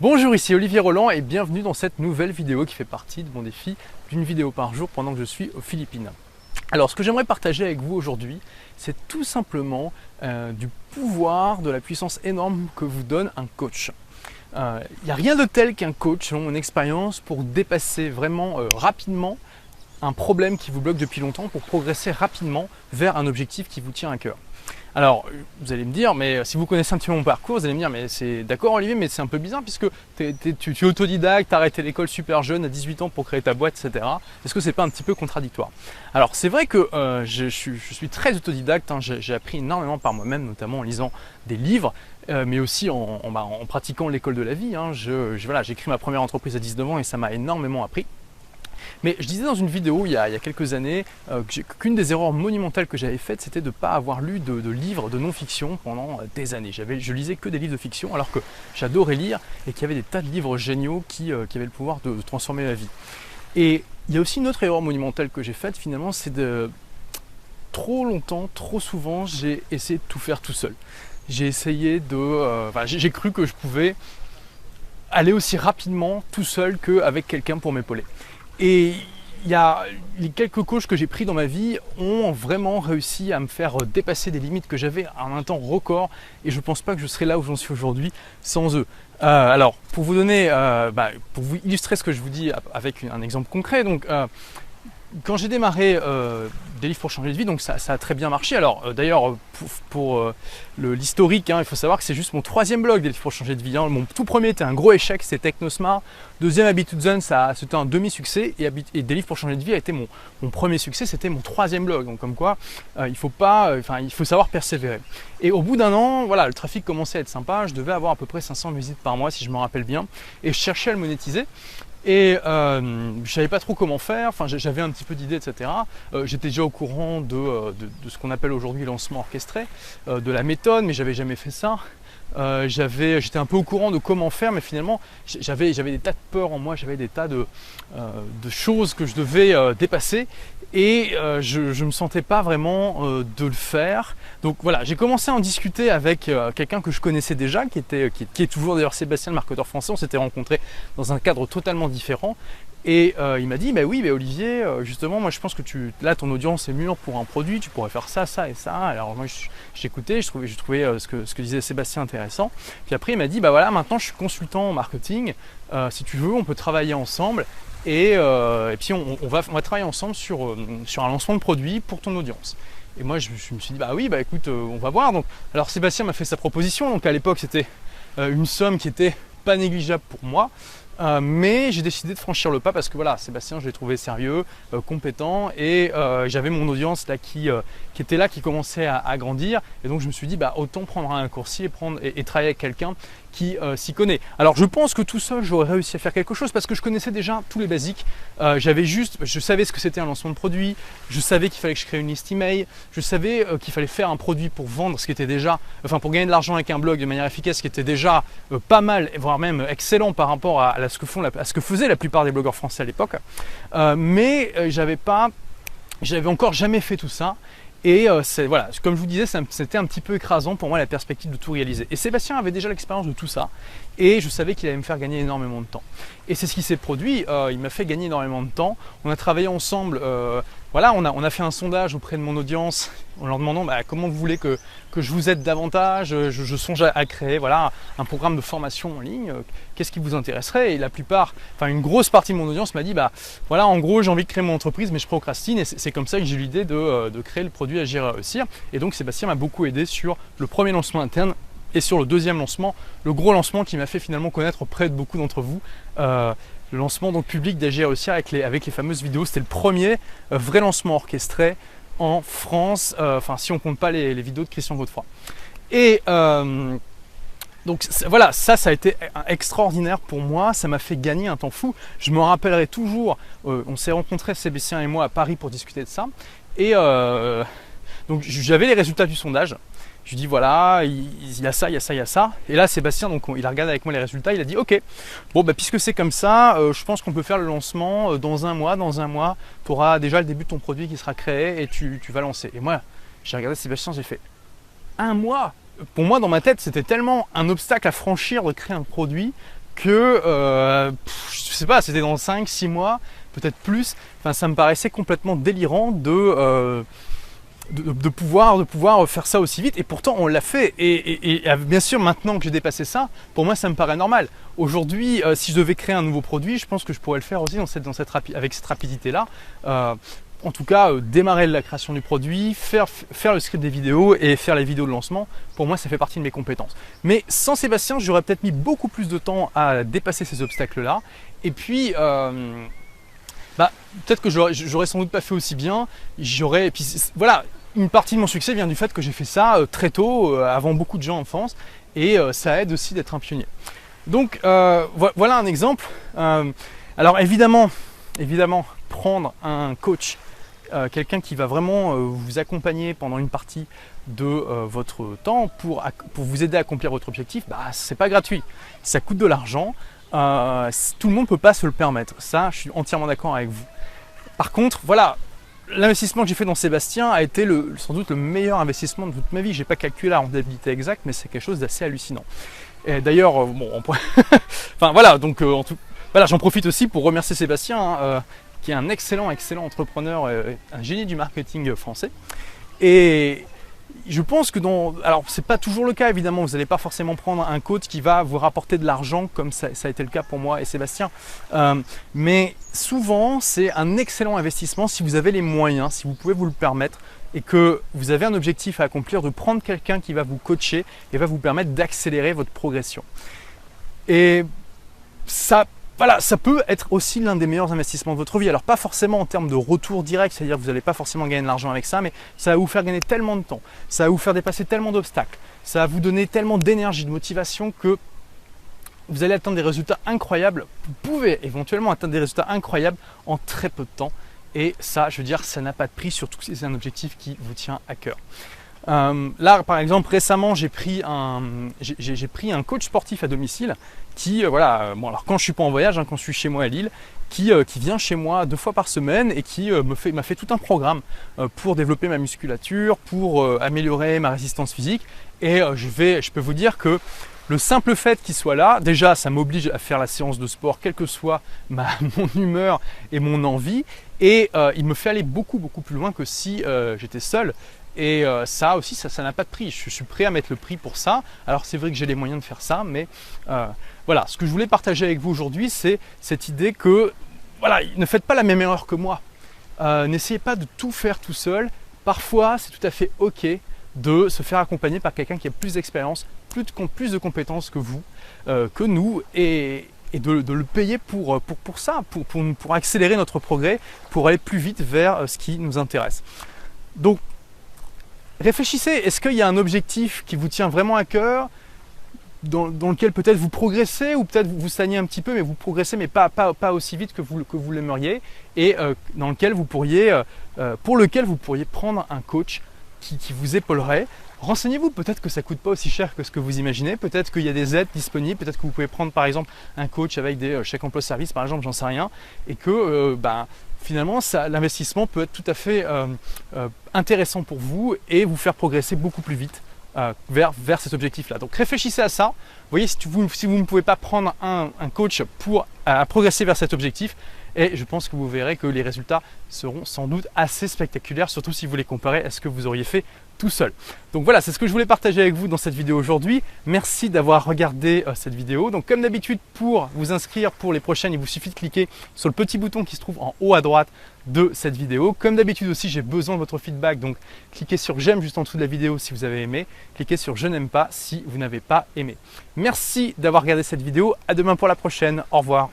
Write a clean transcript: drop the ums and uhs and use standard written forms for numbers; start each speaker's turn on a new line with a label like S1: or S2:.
S1: Bonjour, ici Olivier Roland et bienvenue dans cette nouvelle vidéo qui fait partie de mon défi d'une vidéo par jour pendant que je suis aux Philippines. Alors ce que j'aimerais partager avec vous aujourd'hui, c'est tout simplement du pouvoir, de la puissance énorme que vous donne un coach. Il n'y a rien de tel qu'un coach, selon mon expérience, pour dépasser vraiment rapidement un problème qui vous bloque depuis longtemps, pour progresser rapidement vers un objectif qui vous tient à cœur. Alors, vous allez me dire, mais si vous connaissez un petit peu mon parcours, vous allez me dire, mais c'est d'accord Olivier, mais c'est un peu bizarre puisque tu es autodidacte, tu as arrêté l'école super jeune à 18 ans pour créer ta boîte, etc. Est-ce que c'est pas un petit peu contradictoire? Alors, c'est vrai que je suis très autodidacte, hein, j'ai appris énormément par moi-même, notamment en lisant des livres, mais aussi en pratiquant l'école de la vie. Hein. Voilà, j'ai créé ma première entreprise à 19 ans et ça m'a énormément appris. Mais je disais dans une vidéo il y a quelques années qu'une des erreurs monumentales que j'avais faites, c'était de ne pas avoir lu de livres de non-fiction pendant des années. Je lisais que des livres de fiction alors que j'adorais lire et qu'il y avait des tas de livres géniaux qui avaient le pouvoir de transformer ma vie. Et il y a aussi une autre erreur monumentale que j'ai faite finalement, c'est de trop longtemps, trop souvent, j'ai essayé de tout faire tout seul. J'ai essayé j'ai cru que je pouvais aller aussi rapidement tout seul qu'avec quelqu'un pour m'épauler. Et les quelques coachs que j'ai pris dans ma vie ont vraiment réussi à me faire dépasser des limites que j'avais en un temps record et je ne pense pas que je serais là où j'en suis aujourd'hui sans eux. Alors, pour vous donner, pour vous illustrer ce que je vous dis avec un exemple concret, donc quand j'ai démarré des livres pour changer de vie, donc ça a très bien marché. Alors d'ailleurs pour l'historique, hein, il faut savoir que c'est juste mon troisième blog des livres pour changer de vie. Hein. Mon tout premier était un gros échec, c'était Technosmart. Deuxième, Habitude Zone, c'était un demi-succès et des livres pour changer de vie a été mon premier succès, c'était mon troisième blog. Donc comme quoi, il faut savoir persévérer. Et au bout d'un an, voilà, le trafic commençait à être sympa. Je devais avoir à peu près 500 visites par mois si je me rappelle bien, et je cherchais à le monétiser. Et je savais pas trop comment faire, enfin j'avais un petit peu d'idées, etc. J'étais déjà au courant de ce qu'on appelle aujourd'hui lancement orchestré, de la méthode, mais j'avais jamais fait ça. J'étais un peu au courant de comment faire, mais finalement j'avais des tas de peurs en moi, j'avais des tas de choses que je devais dépasser et je me sentais pas vraiment de le faire. Donc voilà, j'ai commencé à en discuter avec quelqu'un que je connaissais déjà, qui est toujours d'ailleurs Sébastien, le marketeur français. On s'était rencontrés dans un cadre totalement différent. Et il m'a dit, bah oui, bah Olivier, justement, moi je pense que là ton audience est mûre pour un produit, tu pourrais faire ça, ça et ça. Alors moi j'écoutais, je trouvais ce que disait Sébastien intéressant. Puis après il m'a dit, bah voilà, maintenant je suis consultant en marketing, si tu veux on peut travailler ensemble et puis on va travailler ensemble sur un lancement de produit pour ton audience. Et moi je me suis dit, bah oui, bah écoute, on va voir. Donc, alors Sébastien m'a fait sa proposition, donc à l'époque c'était une somme qui était pas négligeable pour moi. Mais j'ai décidé de franchir le pas parce que voilà, Sébastien, je l'ai trouvé sérieux, compétent et j'avais mon audience là qui était là, qui commençait à grandir et donc je me suis dit bah autant prendre un raccourci et travailler avec quelqu'un qui s'y connaît. Alors je pense que tout seul j'aurais réussi à faire quelque chose parce que je connaissais déjà tous les basiques. Je savais ce que c'était un lancement de produit, je savais qu'il fallait que je crée une liste email, je savais qu'il fallait faire un produit pour vendre, ce qui était déjà, pour gagner de l'argent avec un blog de manière efficace, ce qui était déjà pas mal, voire même excellent par rapport à ce que faisaient la plupart des blogueurs français à l'époque. Mais j'avais encore jamais fait tout ça. Et voilà, comme je vous disais, c'était un petit peu écrasant pour moi la perspective de tout réaliser. Et Sébastien avait déjà l'expérience de tout ça et je savais qu'il allait me faire gagner énormément de temps. Et c'est ce qui s'est produit, il m'a fait gagner énormément de temps. On a travaillé ensemble, voilà, on a fait un sondage auprès de mon audience en leur demandant comment vous voulez que je vous aide davantage. Je songe à créer voilà, un programme de formation en ligne, qu'est-ce qui vous intéresserait? Et une grosse partie de mon audience m'a dit voilà, en gros j'ai envie de créer mon entreprise mais je procrastine et c'est comme ça que j'ai eu l'idée de créer le produit Agir et Réussir. Et donc Sébastien m'a beaucoup aidé sur le premier lancement interne et sur le deuxième lancement, le gros lancement qui m'a fait finalement connaître auprès de beaucoup d'entre vous. Le lancement donc public d'Agir et Réussir avec les fameuses vidéos, c'était le premier vrai lancement orchestré en France, si on compte pas les vidéos de Christian Godefroy. Et donc voilà, ça a été extraordinaire pour moi, ça m'a fait gagner un temps fou. Je me rappellerai toujours, on s'est rencontrés Sébastien et moi à Paris pour discuter de ça. Et donc j'avais les résultats du sondage. Je lui dis voilà, il y a ça, il y a ça, il y a ça. Et là Sébastien, donc il a regardé avec moi les résultats, il a dit ok, bon puisque c'est comme ça, je pense qu'on peut faire le lancement dans un mois. Tu auras déjà le début de ton produit qui sera créé et tu vas lancer. Et moi, j'ai regardé Sébastien, j'ai fait un mois. Pour moi, dans ma tête, c'était tellement un obstacle à franchir de créer un produit que, je sais pas, c'était dans 5-6 mois, peut-être plus. Enfin, ça me paraissait complètement délirant de pouvoir faire ça aussi vite, et pourtant on l'a fait, et bien sûr maintenant que j'ai dépassé ça, pour moi ça me paraît normal. Aujourd'hui, si je devais créer un nouveau produit, je pense que je pourrais le faire aussi avec cette rapidité là. En tout cas, démarrer la création du produit, faire le script des vidéos et faire les vidéos de lancement, pour moi ça fait partie de mes compétences. Mais sans Sébastien, j'aurais peut-être mis beaucoup plus de temps à dépasser ces obstacles là, et puis peut-être que j'aurais sans doute pas fait aussi bien. Et puis voilà, une partie de mon succès vient du fait que j'ai fait ça très tôt, avant beaucoup de gens en France, et ça aide aussi d'être un pionnier. Donc voilà un exemple. Alors évidemment, prendre un coach, quelqu'un qui va vraiment vous accompagner pendant une partie de votre temps pour vous aider à accomplir votre objectif, c'est pas gratuit, ça coûte de l'argent. Tout le monde ne peut pas se le permettre, ça je suis entièrement d'accord avec vous. Par contre, voilà, l'investissement que j'ai fait dans Sébastien a été sans doute le meilleur investissement de toute ma vie. J'ai pas calculé la rentabilité exacte, mais c'est quelque chose d'assez hallucinant. Et d'ailleurs, enfin voilà, donc voilà, j'en profite aussi pour remercier Sébastien, qui est un excellent entrepreneur, un génie du marketing français. Et je pense que alors c'est pas toujours le cas évidemment, vous n'allez pas forcément prendre un coach qui va vous rapporter de l'argent comme ça a été le cas pour moi et Sébastien, mais souvent c'est un excellent investissement si vous avez les moyens, si vous pouvez vous le permettre et que vous avez un objectif à accomplir, de prendre quelqu'un qui va vous coacher et va vous permettre d'accélérer votre progression. Et ça peut être aussi l'un des meilleurs investissements de votre vie. Alors pas forcément en termes de retour direct, c'est-à-dire que vous n'allez pas forcément gagner de l'argent avec ça, mais ça va vous faire gagner tellement de temps, ça va vous faire dépasser tellement d'obstacles, ça va vous donner tellement d'énergie, de motivation que vous allez atteindre des résultats incroyables. Vous pouvez éventuellement atteindre des résultats incroyables en très peu de temps. Et ça, je veux dire, ça n'a pas de prix, surtout si c'est un objectif qui vous tient à cœur. Là, par exemple, récemment, j'ai pris un coach sportif à domicile qui, alors quand je suis pas en voyage, quand je suis chez moi à Lille, qui vient chez moi 2 fois par semaine et qui m'a fait tout un programme pour développer ma musculature, pour améliorer ma résistance physique. Et je peux vous dire que le simple fait qu'il soit là, déjà, ça m'oblige à faire la séance de sport, quelle que soit mon humeur et mon envie. Et il me fait aller beaucoup plus loin que si j'étais seul. Et ça aussi, ça n'a pas de prix. Je suis prêt à mettre le prix pour ça. Alors c'est vrai que j'ai les moyens de faire ça, mais voilà. Ce que je voulais partager avec vous aujourd'hui, c'est cette idée que voilà, ne faites pas la même erreur que moi. N'essayez pas de tout faire tout seul. Parfois, c'est tout à fait ok de se faire accompagner par quelqu'un qui a plus d'expérience, plus de compétences que vous, que nous, et de le payer pour ça, pour accélérer notre progrès, pour aller plus vite vers ce qui nous intéresse. Donc, réfléchissez, est-ce qu'il y a un objectif qui vous tient vraiment à cœur, dans lequel peut-être vous progressez, ou peut-être vous stagnez un petit peu, mais vous progressez, mais pas aussi vite que vous l'aimeriez, et pour lequel vous pourriez prendre un coach qui vous épaulerait. Renseignez-vous, peut-être que ça ne coûte pas aussi cher que ce que vous imaginez, peut-être qu'il y a des aides disponibles, peut-être que vous pouvez prendre par exemple un coach avec des chèques emploi-service par exemple, j'en sais rien, et que finalement l'investissement peut être tout à fait intéressant pour vous et vous faire progresser beaucoup plus vite vers cet objectif-là. Donc réfléchissez à ça, vous voyez si vous ne pouvez pas prendre un coach pour progresser vers cet objectif, et je pense que vous verrez que les résultats seront sans doute assez spectaculaires, surtout si vous les comparez à ce que vous auriez fait tout seul. Donc voilà, c'est ce que je voulais partager avec vous dans cette vidéo aujourd'hui. Merci d'avoir regardé cette vidéo. Donc comme d'habitude, pour vous inscrire pour les prochaines, il vous suffit de cliquer sur le petit bouton qui se trouve en haut à droite de cette vidéo. Comme d'habitude aussi, j'ai besoin de votre feedback, donc cliquez sur j'aime juste en dessous de la vidéo si vous avez aimé, cliquez sur je n'aime pas si vous n'avez pas aimé. Merci d'avoir regardé cette vidéo, à demain pour la prochaine, au revoir.